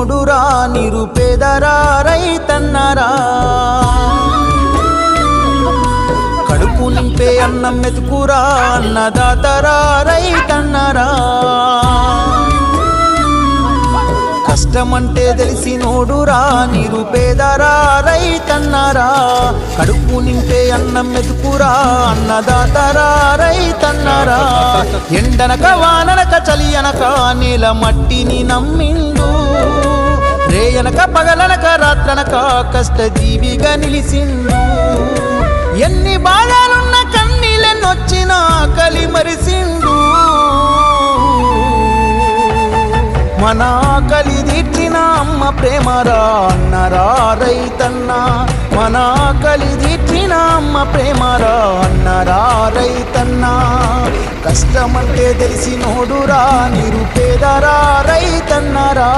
తెలిసినోడురా నిరుపేదరా రైతన్నరా కడుపు నింపే అన్నం మెతుకురా అన్నదాతరా రైతన్నరా కష్టమంటే తెలిసినోడురా నిరుపేదరా రైతన్నరా కడుపు నింపే అన్నం మెతుకురా అన్నదాతరా రైతన్నరా ఎండనక వాననక చలి అనక నేల మట్టిని నమ్మిండు రేయనక పగలనక రాత్రనక కష్టజీవిగా నిలిసిండు ఎన్ని బాధలున్న కన్నీళ్ళెన్నొచ్చినా ఆకలి మరిసిండు మన ఆకలి తీర్చిన అమ్మ ప్రేమరా అన్నరా రైతన్న మన ఆకలి తీర్చిన అమ్మ ప్రేమరా అన్నరా రైతన్న కష్టమంటే తెలిసినోడురా నిరుపేదరా రైతన్నరా